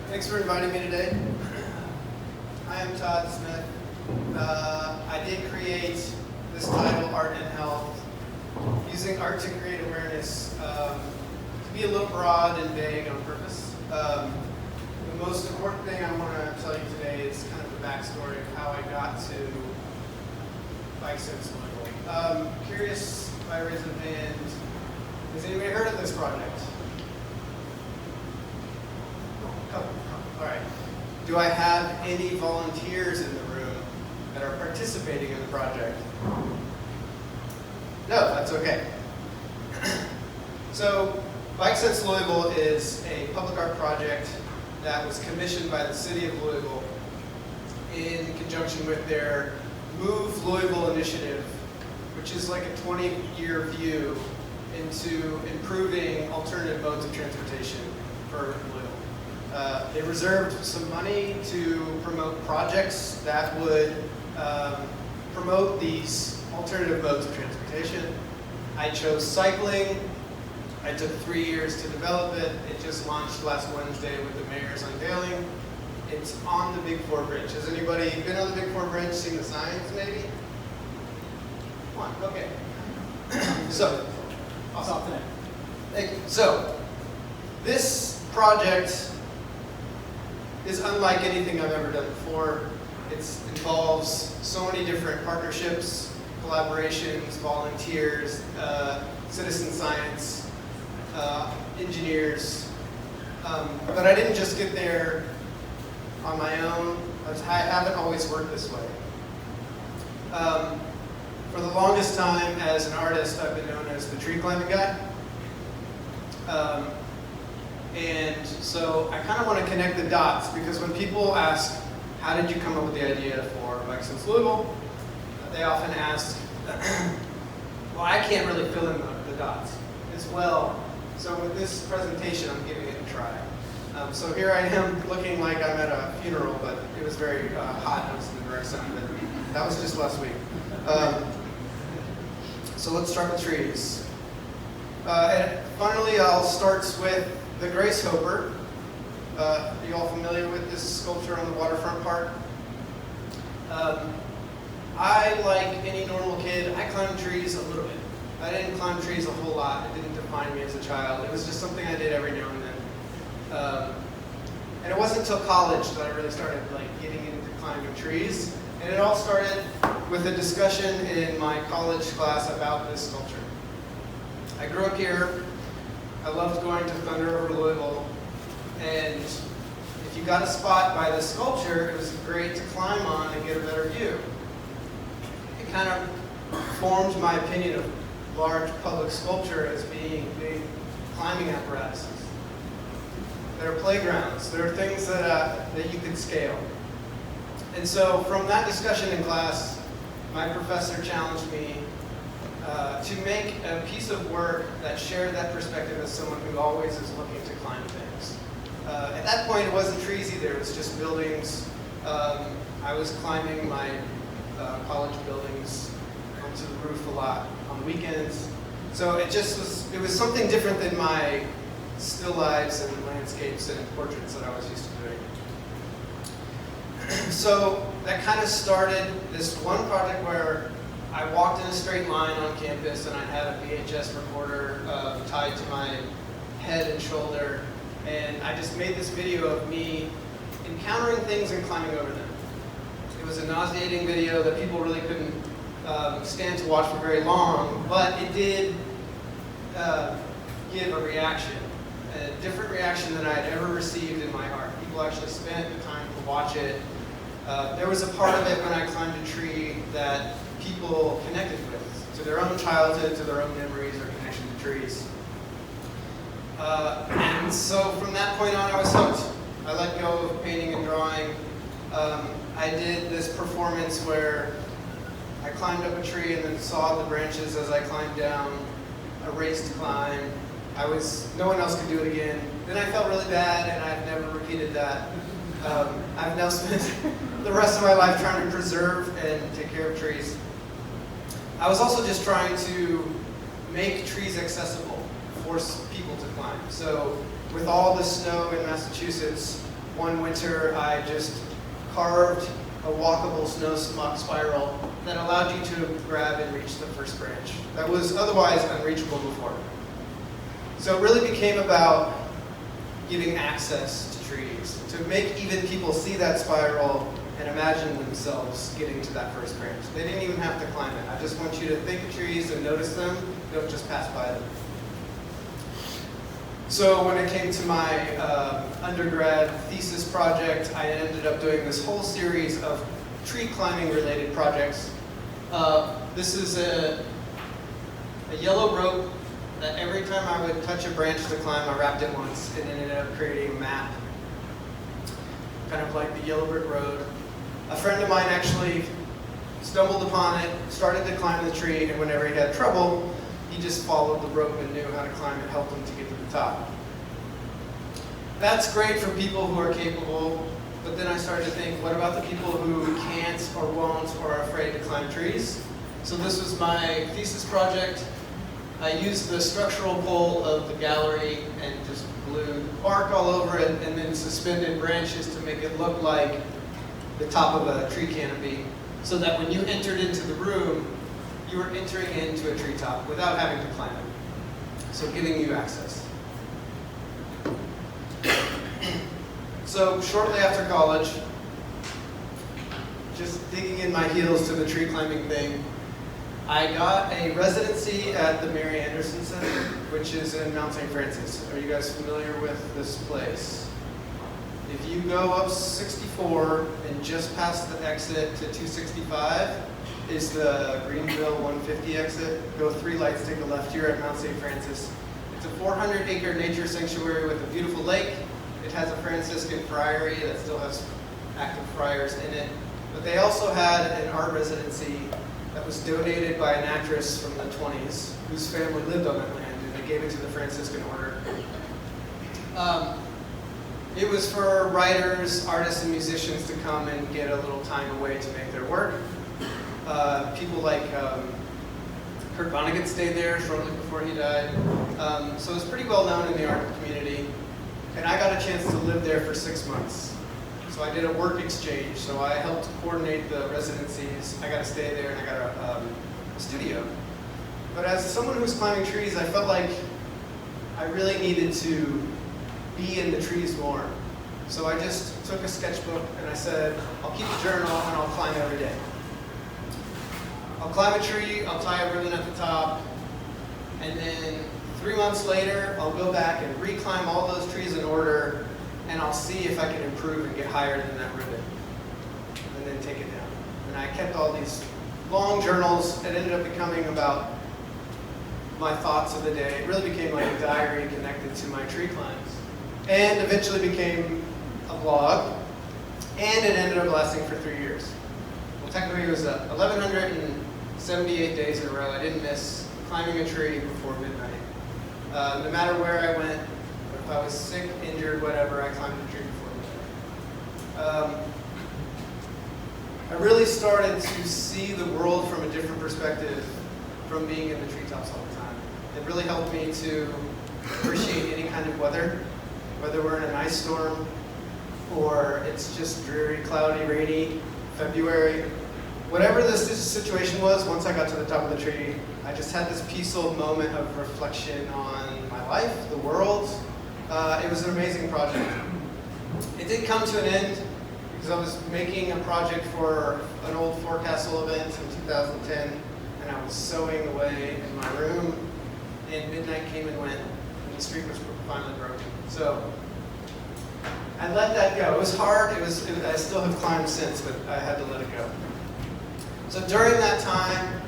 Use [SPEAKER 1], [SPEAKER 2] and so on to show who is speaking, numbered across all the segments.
[SPEAKER 1] Thanks for inviting me today. I am Todd Smith. I did create this title, Art and Health, using art to create awareness, to be a little broad and vague on purpose. The most important thing I want to tell you today is kind of the backstory of how I got to Bike Sense Louisville. Curious if I raise a hand, has anybody heard of this project? All right. Do I have any volunteers in the room that are participating in the project? No, that's okay. So, Bike Sense Louisville is a public art project that was commissioned by the city of Louisville in conjunction with their Move Louisville initiative, which is like a 20-year view into improving alternative modes of transportation for Louisville. They reserved some money to promote projects that would promote these alternative modes of transportation. I chose cycling. I took 3 years to develop it. It just launched last Wednesday with the mayor's unveiling. It's on the Big Four Bridge. Has anybody been on the Big Four Bridge, seen the signs maybe? Come on, okay. So, awesome. Thank you. So, this project is unlike anything I've ever done before. It involves so many different partnerships, collaborations, volunteers, citizen science, engineers. But I didn't just get there on my own. I haven't always worked this way. For the longest time as an artist, I've been known as the tree climbing guy. And so I kind of want to connect the dots, because when people ask, how did you come up with the idea for Bike Sense Louisville? They often ask, well, I can't really fill in the dots as well. So with this presentation, I'm giving it a try. So here I am looking like I'm at a funeral, but it was very hot. I was in the direct sun, but that was just last week. So let's start with trees. And finally, I'll start with the Grace Hopper. Are you all familiar with this sculpture on the waterfront park? I, like any normal kid, I climbed trees a little bit. I didn't climb trees a whole lot. It didn't define me as a child. It was just something I did every now and then. And it wasn't until college that I really started getting into climbing trees. And it all started with a discussion in my college class about this sculpture. I grew up here. I loved going to Thunder over Louisville, and if you got a spot by the sculpture, it was great to climb on and get a better view. It kind of formed my opinion of large public sculpture as being big climbing apparatuses. There are playgrounds. There are things that you could scale. And so from that discussion in class, my professor challenged me to make a piece of work that shared that perspective as someone who always is looking to climb things. At that point, it wasn't trees either. It was just buildings. I was climbing my college buildings onto the roof a lot on weekends. So it was something different than my still lifes and landscapes and portraits that I was used to doing. So that kind of started this one project where I walked in a straight line on campus, and I had a VHS recorder tied to my head and shoulder, and I just made this video of me encountering things and climbing over them. It was a nauseating video that people really couldn't stand to watch for very long, but it did give a reaction, a different reaction than I had ever received in my art. People actually spent the time to watch it. There was a part of it when I climbed a tree that people connected with, to their own childhood, to their own memories or connection to trees. And so from that point on, I was hooked. I let go of painting and drawing. I did this performance where I climbed up a tree and then saw the branches as I climbed down, a raced climb. No one else could do it again. Then I felt really bad, and I've never repeated that. I've now spent the rest of my life trying to preserve and take care of trees. I was also just trying to make trees accessible, force people to climb. So with all the snow in Massachusetts, one winter I just carved a walkable snow spiral that allowed you to grab and reach the first branch that was otherwise unreachable before. So it really became about giving access to trees, to make even people see that spiral and imagine themselves getting to that first branch. They didn't even have to climb it. I just want you to think of trees and notice them, don't just pass by them. So when it came to my undergrad thesis project, I ended up doing this whole series of tree climbing related projects. This is a yellow rope that every time I would touch a branch to climb, I wrapped it once and ended up creating a map, kind of like the yellow brick road. A friend of mine actually stumbled upon it, started to climb the tree, and whenever he had trouble, he just followed the rope and knew how to climb it, helped him to get to the top. That's great for people who are capable, but then I started to think, what about the people who can't or won't or are afraid to climb trees? So this was my thesis project. I used the structural pole of the gallery and just glued bark all over it and then suspended branches to make it look like the top of a tree canopy, so that when you entered into the room, you were entering into a treetop without having to climb it. So giving you access. So shortly after college, just digging in my heels to the tree climbing thing, I got a residency at the Mary Anderson Center, which is in Mount St. Francis. Are you guys familiar with this place? If you go up 64 and just past the exit to 265 is the Greenville 150 exit. Go 3 lights, take a left here at Mount St. Francis. It's a 400-acre nature sanctuary with a beautiful lake. It has a Franciscan friary that still has active friars in it. But they also had an art residency that was donated by an actress from the 20s whose family lived on that land, and they gave it to the Franciscan order. It was for writers, artists, and musicians to come and get a little time away to make their work. People like Kurt Vonnegut stayed there shortly before he died. So it was pretty well known in the art community. And I got a chance to live there for 6 months. So I did a work exchange. So I helped coordinate the residencies. I got to stay there and I got a studio. But as someone who was climbing trees, I felt like I really needed to be in the trees more. So I just took a sketchbook and I said, I'll keep a journal and I'll climb every day. I'll climb a tree, I'll tie a ribbon at the top, and then 3 months later, I'll go back and reclimb all those trees in order, and I'll see if I can improve and get higher than that ribbon, and then take it down. And I kept all these long journals. It ended up becoming about my thoughts of the day. It really became like a diary connected to my tree climbs. And eventually became a blog, and it ended up lasting for 3 years. Well, technically it was 1,178 days in a row. I didn't miss climbing a tree before midnight. No matter where I went, if I was sick, injured, whatever, I climbed a tree before midnight. I really started to see the world from a different perspective from being in the treetops all the time. It really helped me to appreciate any kind of weather, whether we're in an ice storm or it's just dreary, cloudy, rainy, February. Whatever this situation was, once I got to the top of the tree, I just had this peaceful moment of reflection on my life, the world. It was an amazing project. It did come to an end because I was making a project for an old forecastle event in 2010, and I was sewing away in my room, and midnight came and went, and the streak was finally broken. So I let that go. It was hard. I still have climbed since, but I had to let it go. So during that time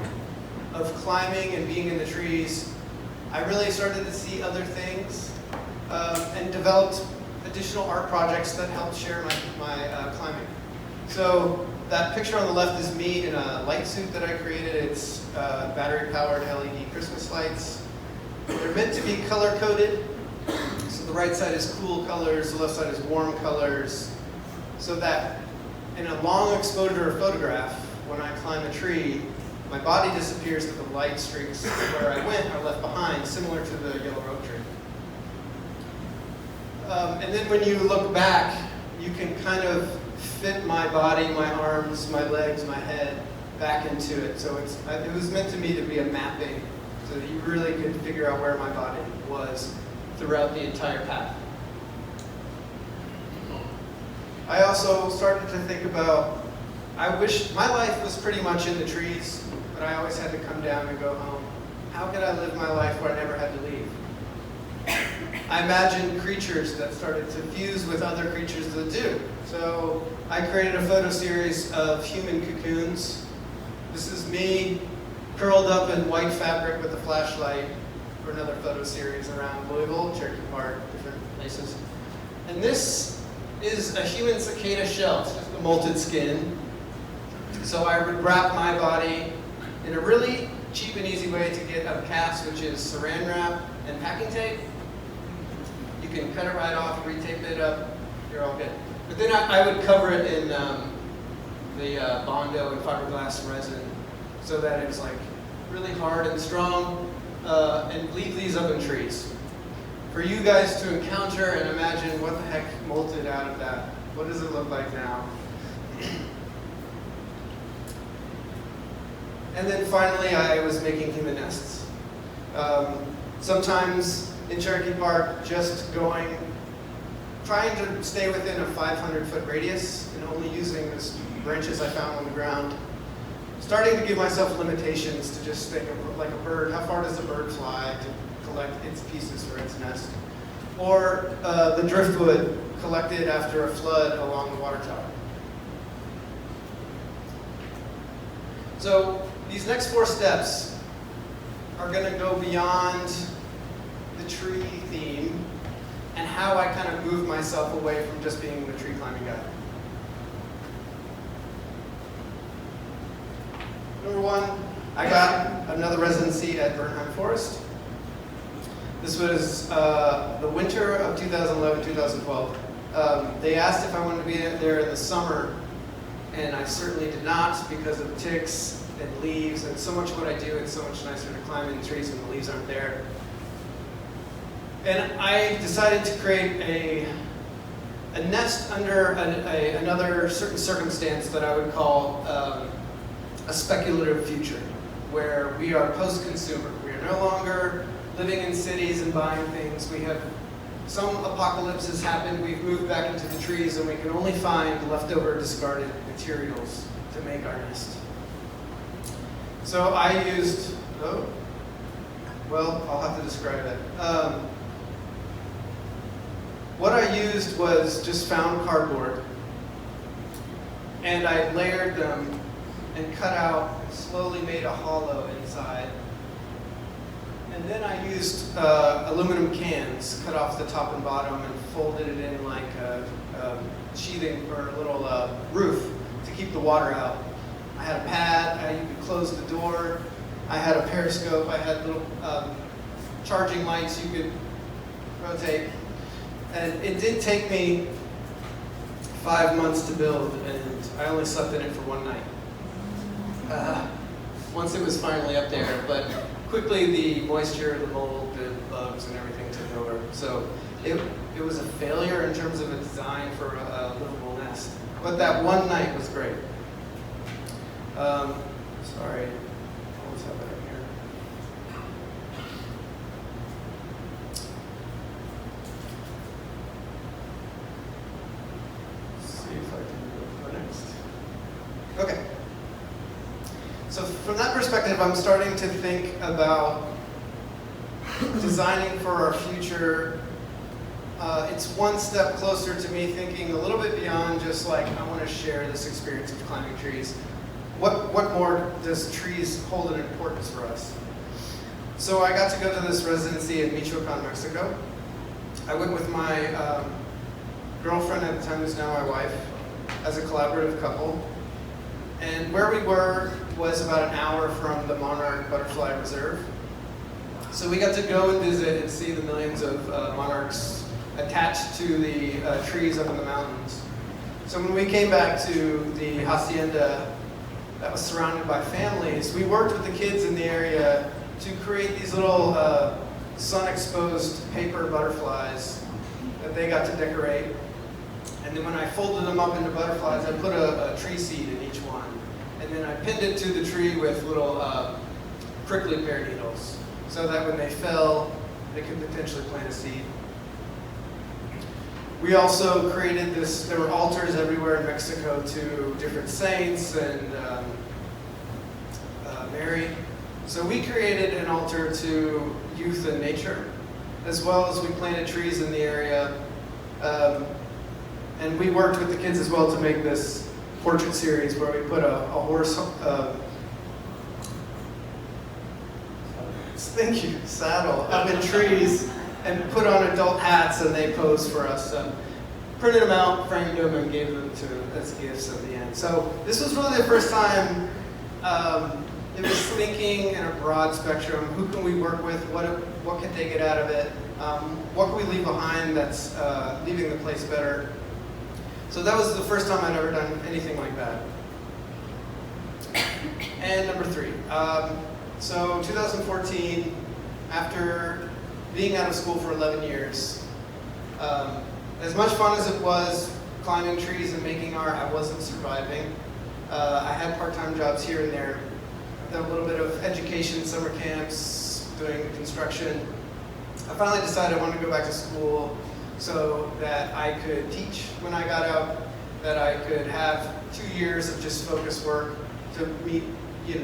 [SPEAKER 1] of climbing and being in the trees, I really started to see other things and developed additional art projects that helped share my climbing. So that picture on the left is me in a light suit that I created. It's battery-powered LED Christmas lights. They're meant to be color-coded. So the right side is cool colors, the left side is warm colors, so that in a long exposure photograph, when I climb a tree, My body disappears, but the light streaks where I went are left behind, similar to the yellow oak tree. And then when you look back, you can kind of fit my body, my arms, my legs, my head back into it. So it was meant to me to be a mapping, so that you really could figure out where my body was throughout the entire path. I also started to think about, I wish my life was pretty much in the trees, but I always had to come down and go home. How could I live my life where I never had to leave? I imagined creatures that started to fuse with other creatures that do. So I created a photo series of human cocoons. This is me curled up in white fabric with a flashlight for another photo series around Louisville, Cherokee Park, different places. And this is a human cicada shell. It's just a molted skin. So I would wrap my body in a really cheap and easy way to get out of cast, which is saran wrap and packing tape. You can cut it right off, retape it up, you're all good. But then I would cover it in the Bondo and fiberglass resin so that it's like really hard and strong, and leave these up in trees. For you guys to encounter and imagine what the heck molted out of that. What does it look like now? And then finally, I was making human nests. Sometimes in Cherokee Park, just trying to stay within a 500-foot radius and only using the branches I found on the ground. Starting to give myself limitations to just think of like a bird. How far does a bird fly to collect its pieces for its nest? Or the driftwood collected after a flood along the water tower. So these next 4 steps are going to go beyond the tree theme and how I kind of move myself away from just being the tree climbing guy. Number 1, I got another residency at Bertram Forest. This was the winter of 2011-2012. They asked if I wanted to be there in the summer, and I certainly did not because of ticks and leaves and so much of what I do. It's so much nicer to climb in the trees when the leaves aren't there. And I decided to create a nest under another certain circumstance that I would call a speculative future, where we are post-consumer. We are no longer living in cities and buying things. We have some apocalypse has happened. We've moved back into the trees, and we can only find leftover discarded materials to make our nest. So I used, well, I'll have to describe it. What I used was just found cardboard, and I layered them and cut out and slowly made a hollow inside. And then I used aluminum cans, cut off the top and bottom, and folded it in like a sheathing or a little roof to keep the water out. I had a pad, you could close the door. I had a periscope, I had little charging lights you could rotate. And it did take me 5 months to build, and I only slept in it for 1 night. Once it was finally up there, but quickly the moisture, the mold, the bugs, and everything took over. So it was a failure in terms of a design for a livable nest. But that 1 night was great. Sorry, I always have that up here. Let's see if I can go next. Okay. So from that perspective, I'm starting to think about designing for our future. It's one step closer to me thinking a little bit beyond just like, I want to share this experience of climbing trees. What more does trees hold an importance for us? So I got to go to this residency in Michoacan, Mexico. I went with my girlfriend at the time, who's now my wife, as a collaborative couple. And where we were was about an hour from the Monarch Butterfly Reserve. So we got to go and visit and see the millions of monarchs attached to the trees up in the mountains. So when we came back to the hacienda, that was surrounded by families, we worked with the kids in the area to create these little sun-exposed paper butterflies that they got to decorate. And then when I folded them up into butterflies, I put a tree seed in each one. And then I pinned it to the tree with little prickly pear needles, so that when they fell, they could potentially plant a seed. We also created this, there were altars everywhere in Mexico to different saints and Mary. So we created an altar to youth and nature, as well as we planted trees in the area. And we worked with the kids as well to make this portrait series where we put a horse, thank you, saddle up in trees and put on adult hats, and they posed for us. Printed them out, framed them, and gave them as gifts at the end. So this was really the first time it was thinking in a broad spectrum. Who can we work with? What can they get out of it? What can we leave behind that's leaving the place better? So that was the first time I'd ever done anything like that. And number 3. So 2014, after being out of school for 11 years, as much fun as it was climbing trees and making art, I wasn't surviving. I had part-time jobs here and there. I did a little bit of education, summer camps, doing construction. I finally decided I wanted to go back to school so that I could teach when I got out, that I could have 2 years of just focused work to meet,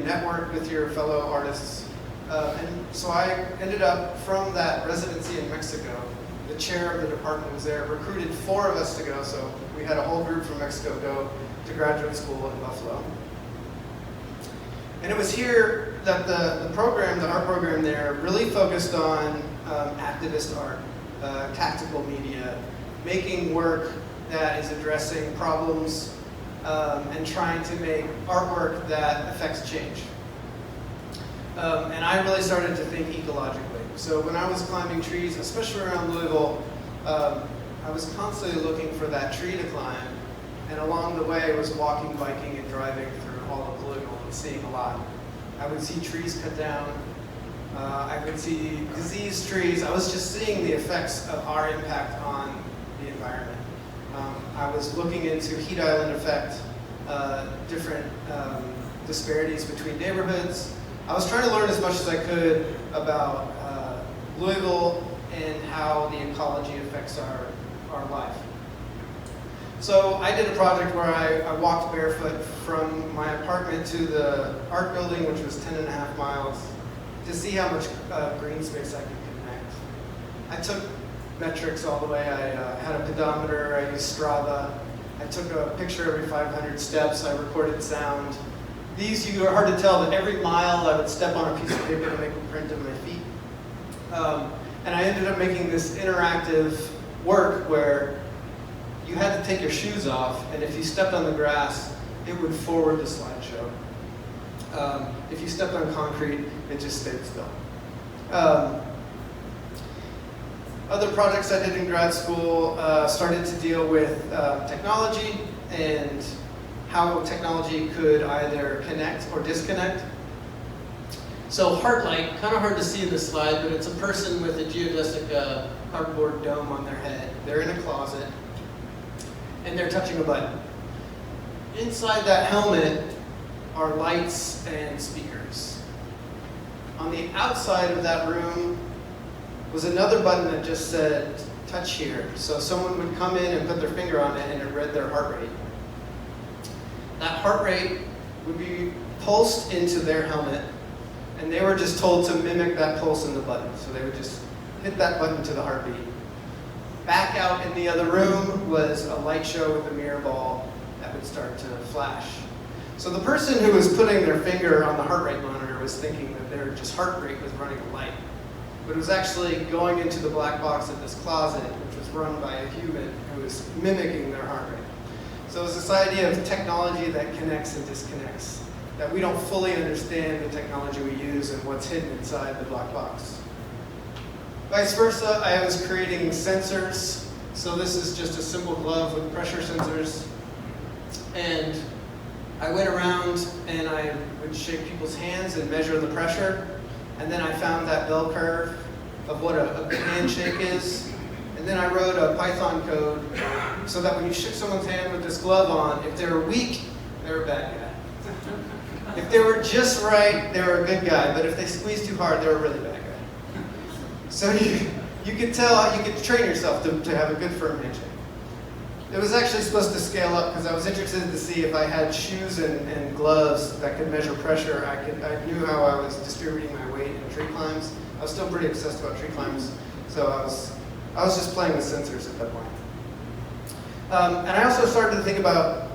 [SPEAKER 1] network with your fellow artists. And so I ended up, from that residency in Mexico, the chair of the department was there, recruited 4 of us to go, so we had a whole group from Mexico go to graduate school in Buffalo. And it was here that the art program there, really focused on activist art, tactical media, making work that is addressing problems and trying to make artwork that affects change. And I really started to think ecologically. So when I was climbing trees, especially around Louisville, I was constantly looking for that tree to climb. And along the way, I was walking, biking, and driving through all of Louisville and seeing a lot. I would see trees cut down. I would see diseased trees. I was just seeing the effects of our impact on the environment. I was looking into heat island effect, different disparities between neighborhoods. I was trying to learn as much as I could about Louisville and how the ecology affects our life. So I did a project where I walked barefoot from my apartment to the art building, which was 10.5 miles, to see how much green space I could connect. I took metrics all the way. I had a pedometer, I used Strava. I took a picture every 500 steps, I recorded sound. You are hard to tell, but every mile I would step on a piece of paper to make a print of my feet. And I ended up making this interactive work where you had to take your shoes off, and if you stepped on the grass, it would forward the slideshow. If you stepped on concrete, it just stayed still. Other projects I did in grad school started to deal with technology and how technology could either connect or disconnect. So Heartlight, kind of hard to see in this slide, but it's a person with a geodesic cardboard dome on their head. They're in a closet, and they're touching a button. Inside that helmet are lights and speakers. On the outside of that room was another button that just said, touch here. So someone would come in and put their finger on it, and it read their heart rate. That heart rate would be pulsed into their helmet, and they were just told to mimic that pulse in the button. So they would just hit that button to the heartbeat. Back out in the other room was a light show with a mirror ball that would start to flash. So the person who was putting their finger on the heart rate monitor was thinking that their just heart rate was running a light. But it was actually going into the black box of this closet, which was run by a human who was mimicking their heart rate. So it's this idea of technology that connects and disconnects, that we don't fully understand the technology we use and what's hidden inside the black box. Vice versa, I was creating sensors. So this is just a simple glove with pressure sensors. And I went around and I would shake people's hands and measure the pressure. And then I found that bell curve of what a good handshake is. And then I wrote a Python code so that when you shook someone's hand with this glove on, if they were weak, they were a bad guy. If they were just right, they were a good guy. But if they squeezed too hard, they were a really bad guy. So you could tell, you could train yourself to have a good firm handshake. It was actually supposed to scale up because I was interested to see if I had shoes and gloves that could measure pressure. I knew how I was distributing my weight in tree climbs. I was still pretty obsessed about tree climbs, so I was just playing with sensors at that point. And I also started to think about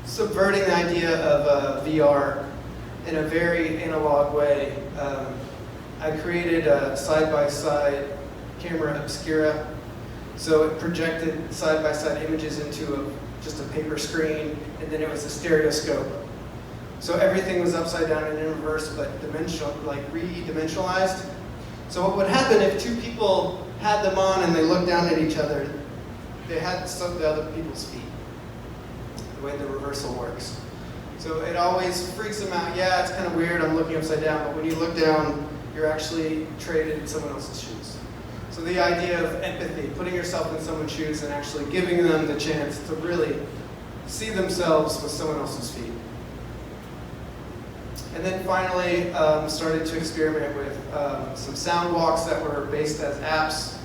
[SPEAKER 1] subverting the idea of VR in a very analog way. I created a side-by-side camera, Obscura. So it projected side-by-side images into just a paper screen, and then it was a stereoscope. So everything was upside down and in reverse, but re-dimensionalized. So what would happen if two people had them on and they looked down at each other, they had the other people's feet, the way the reversal works. So it always freaks them out. Yeah, it's kind of weird, I'm looking upside down, but when you look down, you're actually traded in someone else's shoes. So the idea of empathy, putting yourself in someone's shoes and actually giving them the chance to really see themselves with someone else's feet. And then finally, started to experiment with some sound walks that were based as apps,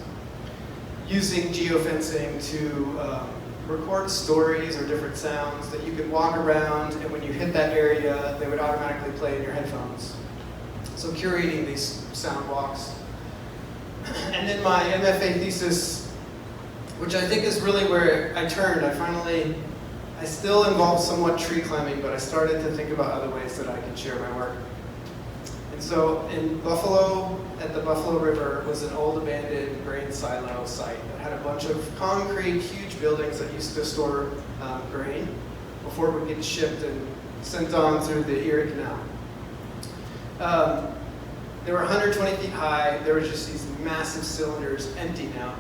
[SPEAKER 1] using geofencing to record stories or different sounds that you could walk around, and when you hit that area, they would automatically play in your headphones. So curating these sound walks. And then my MFA thesis, which I think is really where I turned. I still involved somewhat tree climbing, but I started to think about other ways that I could share my work. And so in Buffalo, at the Buffalo River, was an old abandoned grain silo site that had a bunch of concrete, huge buildings that used to store grain before it would get shipped and sent on through the Erie Canal. They were 120 feet high. There were just these massive cylinders, empty now.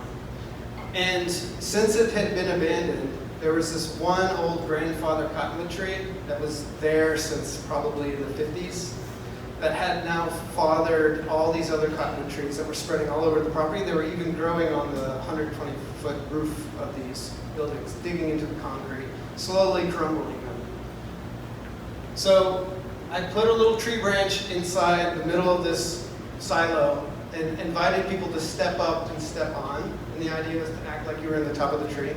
[SPEAKER 1] And since it had been abandoned, there was this one old grandfather cottonwood tree that was there since probably the 50s that had now fathered all these other cottonwood trees that were spreading all over the property. They were even growing on the 120-foot roof of these buildings, digging into the concrete, slowly crumbling them. So I put a little tree branch inside the middle of this silo and invited people to step up and step on. And the idea was to act like you were in the top of the tree.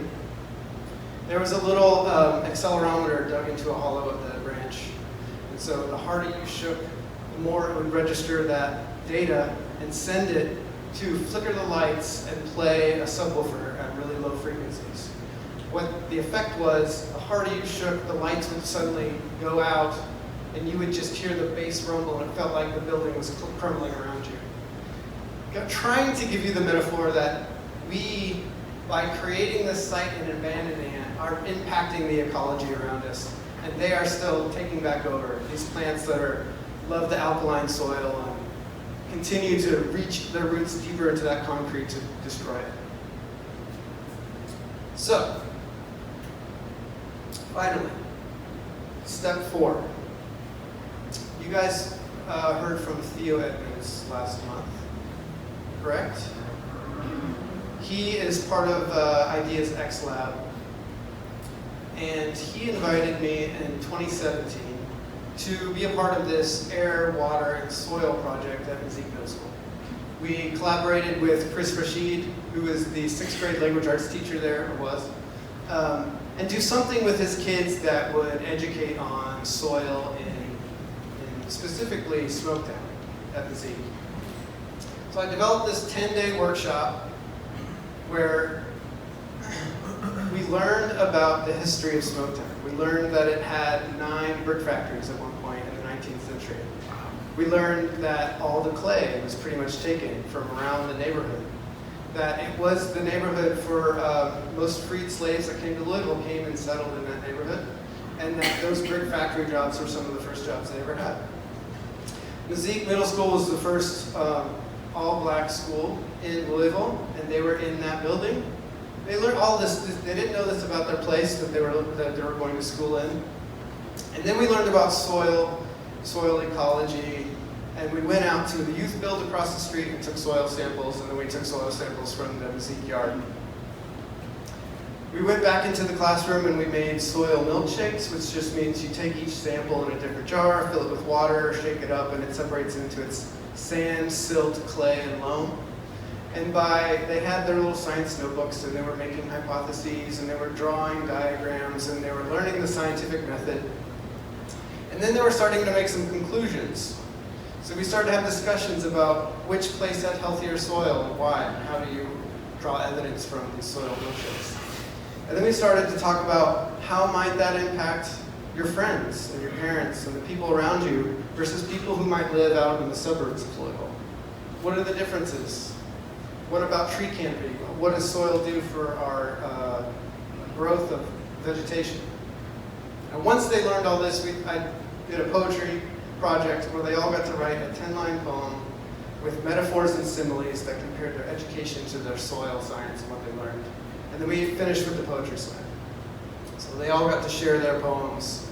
[SPEAKER 1] There was a little accelerometer dug into a hollow of the branch. And so the harder you shook, the more it would register that data and send it to flicker the lights and play a subwoofer at really low frequencies. What the effect was, the harder you shook, the lights would suddenly go out, and you would just hear the bass rumble, and it felt like the building was crumbling around you. Trying to give you the metaphor that we, by creating this site and abandoning it, are impacting the ecology around us. And they are still taking back over. These plants that love the alkaline soil and continue to reach their roots deeper into that concrete to destroy it. So, finally, step 4. You guys heard from Theo Edmonds last month, correct? He is part of Ideas X Lab, and he invited me in 2017 to be a part of this air, water, and soil project at Mesquite Middle School. We collaborated with Chris Rashid, who is the 6th grade language arts teacher there, or was, and do something with his kids that would educate on soil in specifically Smoketown at Mesquite. So I developed this 10-day workshop where we learned about the history of Smoketown. We learned that it had 9 brick factories at one point in the 19th century. We learned that all the clay was pretty much taken from around the neighborhood. That it was the neighborhood for most freed slaves that came to Louisville came and settled in that neighborhood. And that those brick factory jobs were some of the first jobs they ever had. Mesquite Middle School was the first all-black school in Louisville, and they were in that building. They learned all this. They didn't know this about their place that they were going to school in. And then we learned about soil ecology, and we went out to the youth build across the street and took soil samples, and then we took soil samples from the Mesique yard. We went back into the classroom and we made soil milkshakes, which just means you take each sample in a different jar, fill it with water, shake it up, and it separates into its sand, silt, clay, and loam. And they had their little science notebooks, and they were making hypotheses, and they were drawing diagrams, and they were learning the scientific method. And then they were starting to make some conclusions. So we started to have discussions about which place had healthier soil and why, and how do you draw evidence from these soil milkshakes. And then we started to talk about how might that impact your friends and your parents and the people around you versus people who might live out in the suburbs of Louisville. What are the differences? What about tree canopy? What does soil do for our growth of vegetation? And once they learned all this, I did a poetry project where they all got to write a 10-line poem with metaphors and similes that compared their education to their soil science and what they learned. And then we finished with the poetry slam. So they all got to share their poems.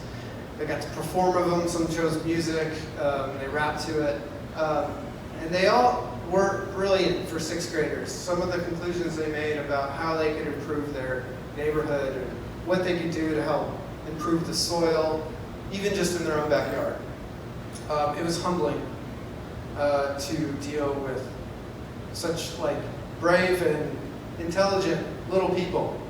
[SPEAKER 1] They got to perform of them. Some chose music. They rapped to it. And they all were brilliant for 6th graders. Some of the conclusions they made about how they could improve their neighborhood and what they could do to help improve the soil, even just in their own backyard. It was humbling to deal with such brave and intelligent little people.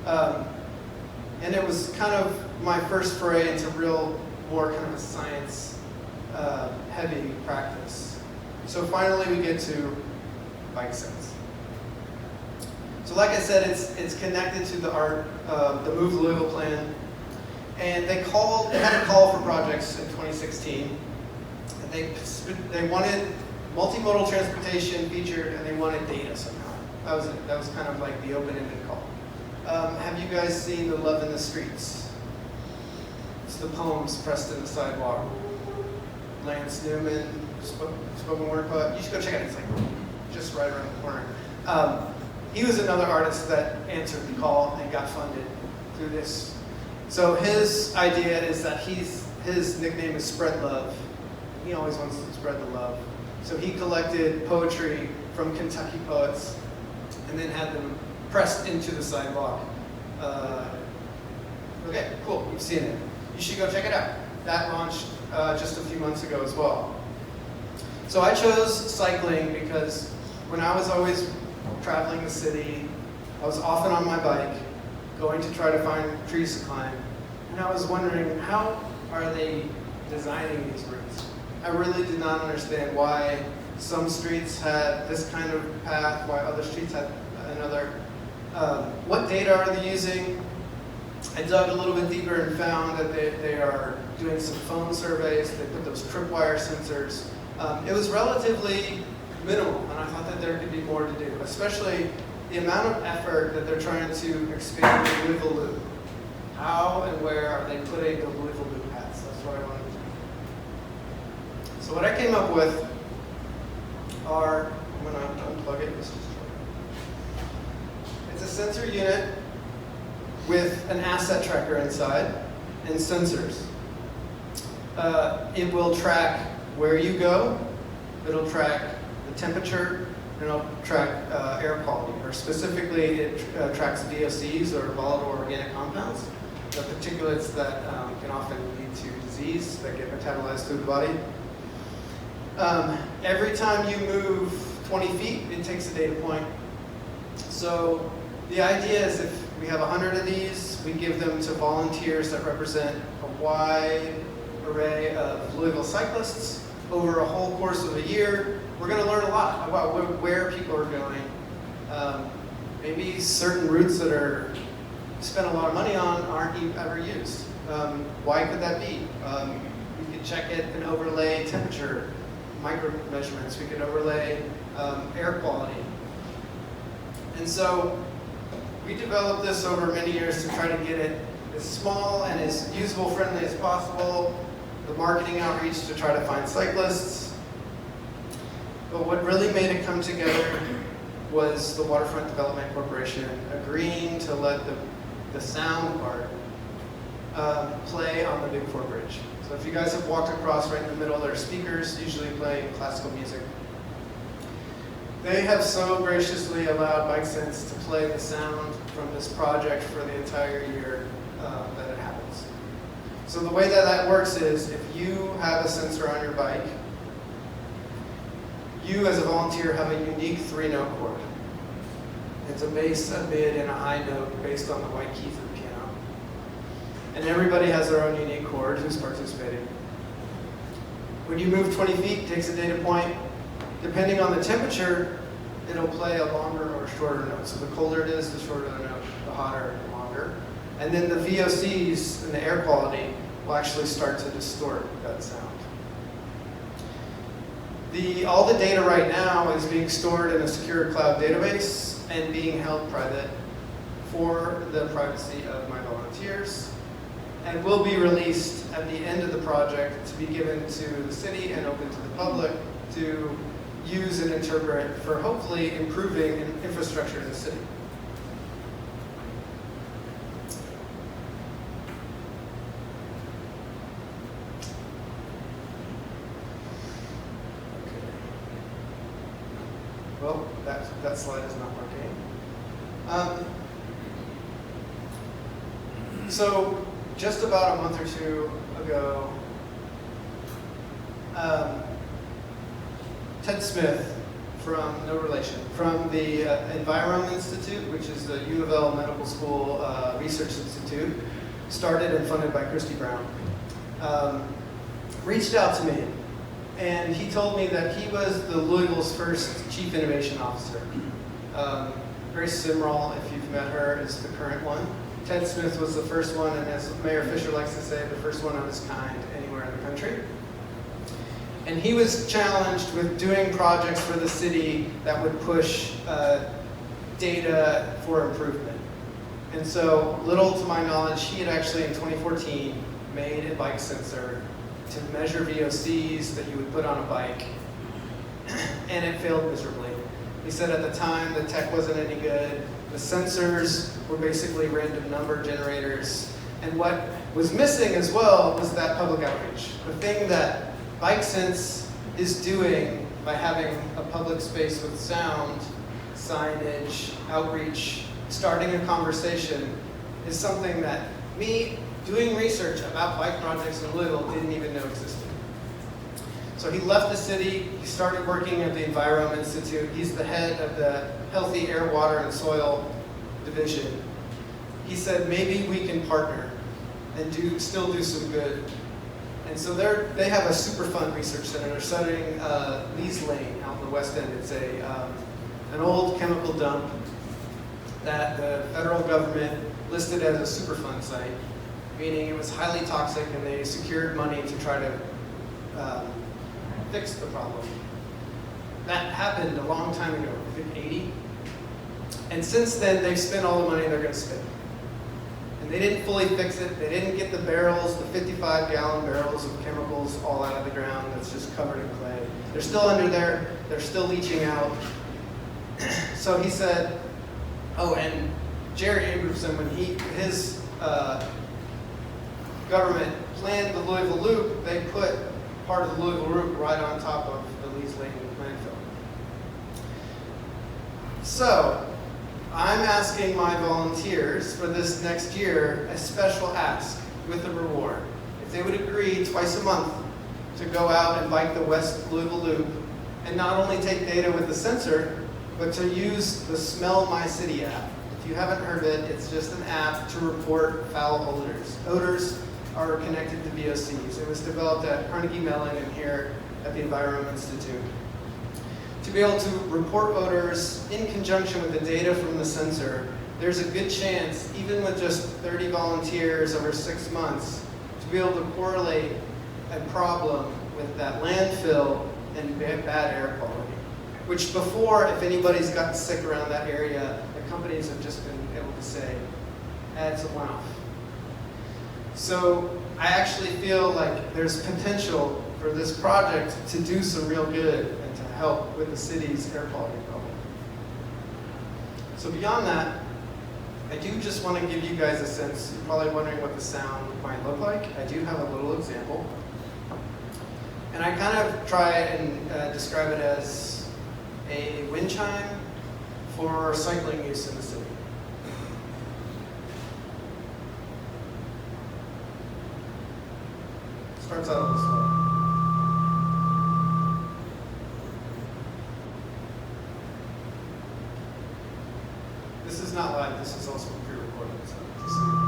[SPEAKER 1] And it was kind of my first foray into more kind of a science heavy practice. So finally we get to bike sense. So like I said, it's connected to the art, the Move Louisville plan. And they had a call for projects in 2016. And they wanted multimodal transportation featured, and they wanted data somehow. That was kind of like the open-ended call. Have you guys seen The Love in the Streets? It's the poems pressed in the sidewalk. Lance Newman, spoken word poet. You should go check it out. It's just right around the corner. He was another artist that answered the call and got funded through this. So his idea is that his nickname is Spread Love. He always wants to spread the love. So he collected poetry from Kentucky poets and then had them pressed into the sidewalk. Okay, cool, you've seen it. You should go check it out. That launched just a few months ago as well. So I chose cycling because when I was always traveling the city, I was often on my bike, going to try to find trees to climb. And I was wondering, how are they designing these routes? I really did not understand why some streets had this kind of path, why other streets had another. What data are they using? I dug a little bit deeper and found that they are doing some phone surveys. They put those tripwire sensors. It was relatively minimal, and I thought that there could be more to do, especially the amount of effort that they're trying to expand the Louisville Loop. How and where are they putting the Louisville Loop paths? That's what I wanted to do. So what I came up with are, I'm going to unplug it. It's a sensor unit with an asset tracker inside and sensors. It will track where you go, it'll track the temperature, and it'll track air quality, or specifically it tracks VOCs, or volatile organic compounds, the particulates that can often lead to disease that get metabolized through the body. Every time you move 20 feet, it takes a data point. So the idea is if we have 100 of these, we give them to volunteers that represent a wide array of Louisville cyclists over a whole course of a year. We're going to learn a lot about where people are going. Maybe certain routes that are spent a lot of money on aren't ever used. Why could that be? We could check it and overlay temperature, micro measurements. We could overlay air quality. And so we developed this over many years to try to get it as small and as usable friendly as possible. The marketing outreach to try to find cyclists. But what really made it come together was the Waterfront Development Corporation agreeing to let the sound part play on the Big Four Bridge. So if you guys have walked across right in the middle, there are speakers usually playing classical music. They have so graciously allowed Bike Sense to play the sound from this project for the entire year that it happens. So the way that that works is if you have a sensor on your bike, you as a volunteer have a unique 3-note chord. It's a bass, a mid, and a high note based on the white keys of the piano. And everybody has their own unique chord who's participating. When you move 20 feet, it takes a data point. Depending on the temperature, it'll play a longer or shorter note. So the colder it is, the shorter the note, the hotter, the longer. And then the VOCs and the air quality will actually start to distort that sound. All the data right now is being stored in a secure cloud database and being held private for the privacy of my volunteers, and will be released at the end of the project to be given to the city and open to the public to use and interpret for hopefully improving infrastructure in the city. Well, that slide is not working. So just about a month or two ago, Ted Smith, no relation, from the Environment Institute, which is the U of L Medical School Research Institute, started and funded by Christy Brown, reached out to me. And he told me that he was the Louisville's first Chief Innovation Officer. Grace Simrall, if you've met her, is the current one. Ted Smith was the first one, and as Mayor Fisher likes to say, the first one of his kind anywhere in the country. And he was challenged with doing projects for the city that would push data for improvement. And so, little to my knowledge, he had actually in 2014 made a bike sensor to measure VOCs that you would put on a bike, and it failed miserably. He said at the time the tech wasn't any good, the sensors were basically random number generators, and what was missing as well was that public outreach. The thing that Bike Sense is doing by having a public space with sound, signage, outreach, starting a conversation is something that me doing research about bike projects in Louisville didn't even know existed. So he left the city, he started working at the Environment Institute. He's the head of the Healthy Air, Water, and Soil Division. He said, maybe we can partner and still do some good. And so they have a super fun research center. They're studying Lee's Lane out in the West End. It's an old chemical dump that the federal government listed as a Superfund site, meaning it was highly toxic, and they secured money to try to fix the problem. That happened a long time ago, I think 80. And since then, they've spent all the money they're going to spend. And they didn't fully fix it. They didn't get the barrels, the 55-gallon barrels of chemicals all out of the ground that's just covered in clay. They're still under there. They're still leaching out. So he said, oh, and Jerry Abramson, when his government planned the Louisville Loop, they put part of the Louisville Loop right on top of the Lee's Lane landfill. So I'm asking my volunteers for this next year a special ask with a reward. If they would agree twice a month to go out and bike the West Louisville Loop and not only take data with the sensor, but to use the Smell My City app. If you haven't heard it, it's just an app to report foul odors. Odors are connected to VOCs. It was developed at Carnegie Mellon and here at the Environment Institute. To be able to report odors in conjunction with the data from the sensor, there's a good chance, even with just 30 volunteers over 6 months, to be able to correlate a problem with that landfill and bad air quality. Which before, if anybody's gotten sick around that area, the companies have just been able to say, it's a one-off. So I actually feel like there's potential for this project to do some real good and to help with the city's air quality problem. So beyond that, I do just want to give you guys a sense. You're probably wondering what the sound might look like. I do have a little example. And I kind of try and describe it as a wind chime for cycling use in the city. Starts out a little slow. This is not live, this is also pre-recorded, so just so you know.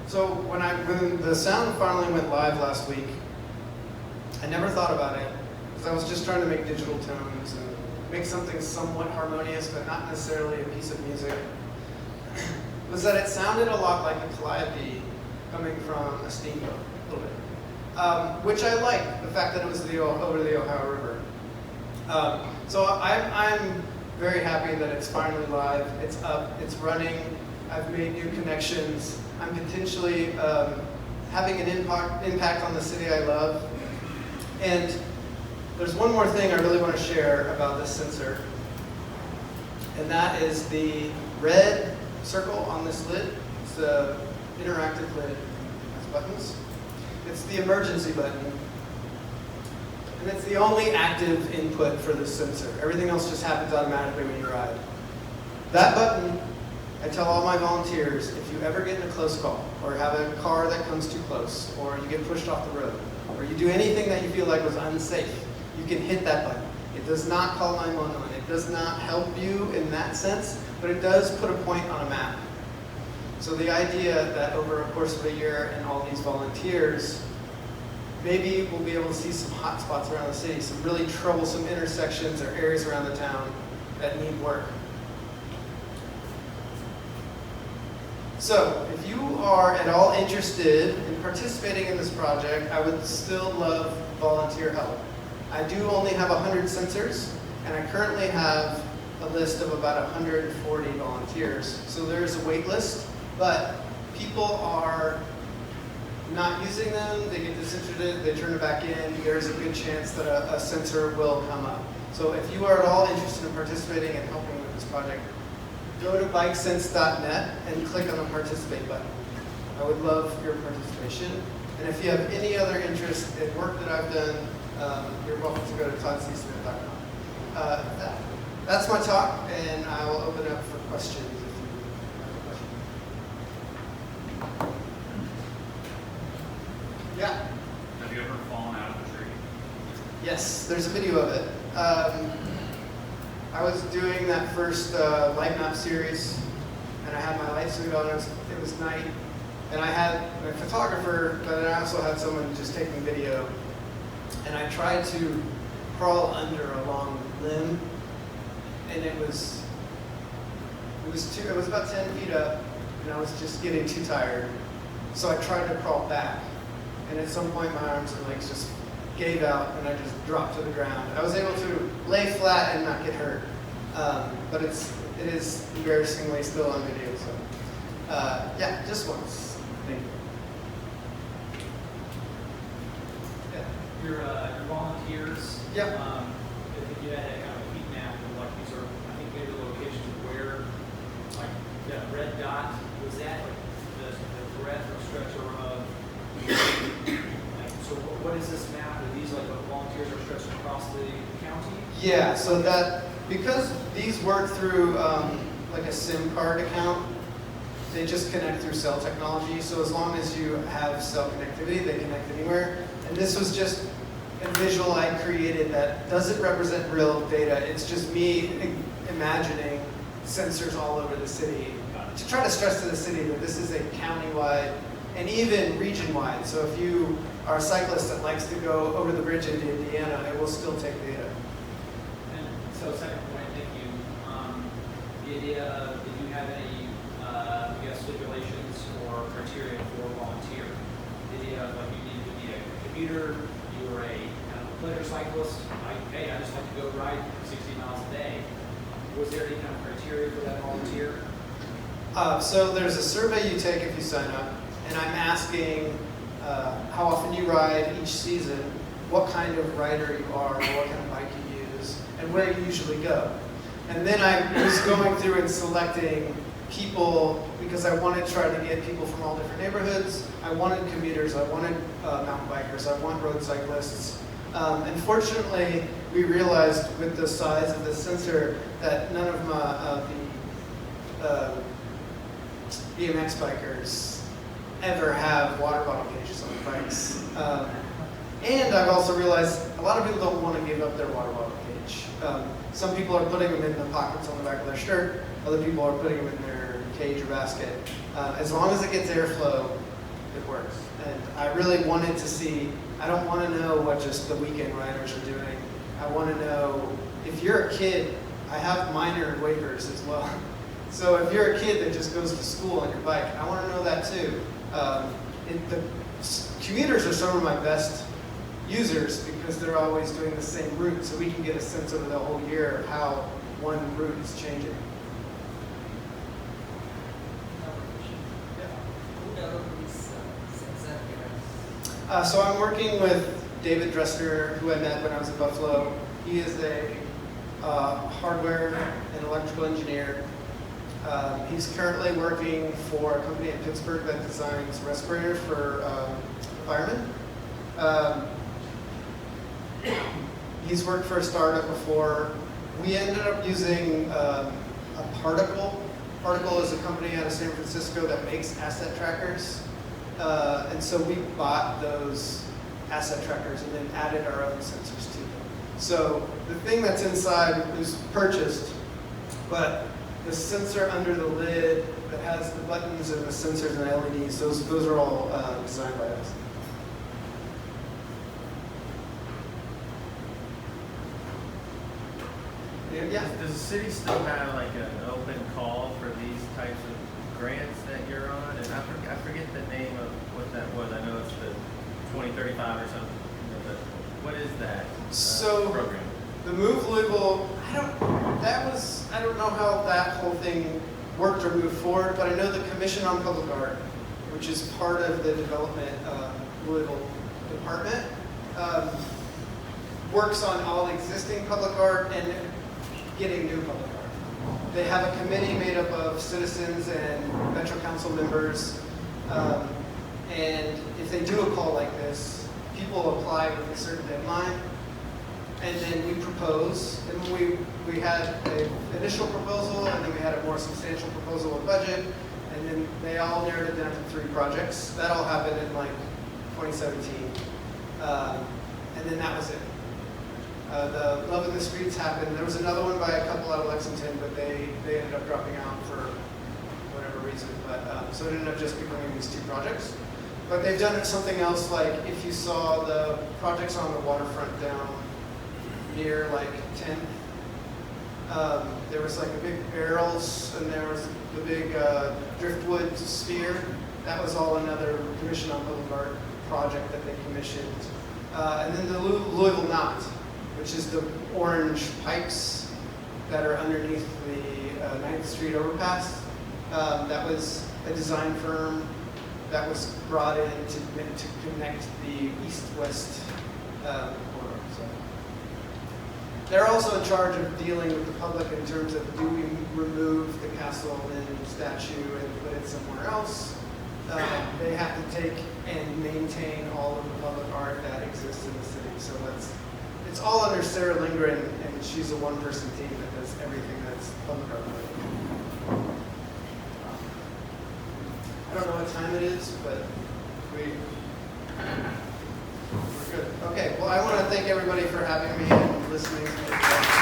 [SPEAKER 1] So when the sound finally went live last week, I never thought about it, because I was just trying to make digital tones and make something somewhat harmonious, but not necessarily a piece of music, was that it sounded a lot like a calliope coming from a steamboat, a little bit. Which I like, the fact that it was over the Ohio River. So I'm very happy that it's finally live, it's up, it's running, I've made new connections. I'm potentially having an impact on the city I love. And there's one more thing I really want to share about this sensor. And that is the red circle on this lid. It's the interactive lid. It has buttons. It's the emergency button. And it's the only active input for this sensor. Everything else just happens automatically when you ride. That button, I tell all my volunteers, if you ever get in a close call, or have a car that comes too close, or you get pushed off the road, or you do anything that you feel like was unsafe, you can hit that button. It does not call 911. It does not help you in that sense, but it does put a point on a map. So the idea that over a course of a year and all these volunteers, maybe we'll be able to see some hot spots around the city, some really troublesome intersections or areas around the town that need work. So, if you are at all interested in participating in this project, I would still love volunteer help. I do only have 100 sensors, and I currently have a list of about 140 volunteers. So there's a wait list, but people are not using them, they get disinterested, they turn it back in, there's a good chance that a sensor will come up. So if you are at all interested in participating and helping with this project, go to bikesense.net and click on the participate button. I would love your participation. And if you have any other interest in work that I've done, you're welcome to go to toddcsmith.com. That's my talk, and I will open up for questions if you have a question. Yeah?
[SPEAKER 2] Have you ever fallen out of a tree?
[SPEAKER 1] Yes, there's a video of it. I was doing that first light map series, and I had my light suit on. It was night, and I had a photographer, but then I also had someone just taking video. And I tried to crawl under a long limb, and it was about 10 feet up, and I was just getting too tired. So I tried to crawl back, and at some point my arms and legs just gave out, and I just dropped to the ground. I was able to lay flat and not get hurt, but it is embarrassingly still on video. So yeah, just once. Thank you. Yeah.
[SPEAKER 3] Your volunteers.
[SPEAKER 1] Yep.
[SPEAKER 3] I think you had a kind of a heat map of like these are, I think maybe the locations where, like that red dot, was that like the breadth or stretch of like, so what is this map? Are these like the volunteers are stretched across the county?
[SPEAKER 1] Yeah, so that, because these work through like a SIM card account, they just connect through cell technology. So as long as you have cell connectivity, they connect anywhere. And this was just a visual I created that doesn't represent real data. It's just me imagining sensors all over the city to try to stress to the city that this is a county-wide and even region-wide. So if you are a cyclist that likes to go over the bridge into Indiana, it will still take data.
[SPEAKER 3] And so second point, thank you. The idea of, did you have any, I guess, stipulations or criteria for volunteer? Did you have, like, you needed to be a commuter, you were a kind of a pleasure cyclist, like, hey, I just like to go ride 60 miles a day. Was there any kind of criteria for that volunteer?
[SPEAKER 1] So there's a survey you take if you sign up, and I'm asking how often you ride each season, what kind of rider you are, what kind of bike you use, and where you usually go. And then I was going through and selecting people because I wanted to try to get people from all different neighborhoods. I wanted commuters, I wanted mountain bikers, I want road cyclists. Unfortunately, we realized with the size of the sensor that none of the BMX bikers ever have water bottle gauges on their bikes. And I've also realized a lot of people don't want to give up their water bottle gauge. Some people are putting them in the pockets on the back of their shirt. Other people are putting them in their cage or basket. As long as it gets airflow, it works. And I really wanted to see, I don't want to know what just the weekend riders are doing. I want to know, if you're a kid, I have minor waivers as well. So if you're a kid that just goes to school on your bike, I want to know that too. The commuters are some of my best users because they're always doing the same route, so we can get a sense over the whole year of how one route is changing. So I'm working with David Dresser, who I met when I was in Buffalo. He is a hardware and electrical engineer. He's currently working for a company in Pittsburgh that designs respirators for firemen. He's worked for a startup before. We ended up using a Particle. Particle is a company out of San Francisco that makes asset trackers. And so we bought those asset trackers and then added our own sensors to them. So the thing that's inside is purchased, but the sensor under the lid that has the buttons and the sensors and LEDs, those are all designed by us. Yeah.
[SPEAKER 4] Does the city still have like an open call for these types of grants that you're on? And I forget the name of what that was. I know it's the 2035 or something. But what is that program?
[SPEAKER 1] The Move Louisville, I don't know how that whole thing worked or moved forward, but I know the Commission on Public Art, which is part of the development Louisville department, works on all existing public art and getting new public art. They have a committee made up of citizens and Metro Council members, and if they do a call like this, people apply with a certain deadline, and then we propose, and we had an initial proposal, and then we had a more substantial proposal with budget, and then they all narrowed it down to 3 projects. That all happened in like 2017, and then that was it. The Love in the Streets happened. There was another one by a couple out of Lexington, but they ended up dropping out for whatever reason. But so it ended up just becoming these 2 projects. But they've done something else, like if you saw the projects on the waterfront down near like 10th, there was like the big barrels, and there was the big driftwood sphere. That was all another Commission on Public Art project that they commissioned. And then the Louisville Knot, which is the orange pipes that are underneath the 9th Street overpass. That was a design firm that was brought in to connect the east-west corridor. So they're also in charge of dealing with the public in terms of, do we remove the Castle Lynn statue and put it somewhere else? They have to take and maintain all of the public art that exists in the city. So it's all under Sarah Lindgren, and she's a one-person team that does everything that's public art related. I don't know what time it is, but we're good. Okay, well, I want to thank everybody for having me and listening to me.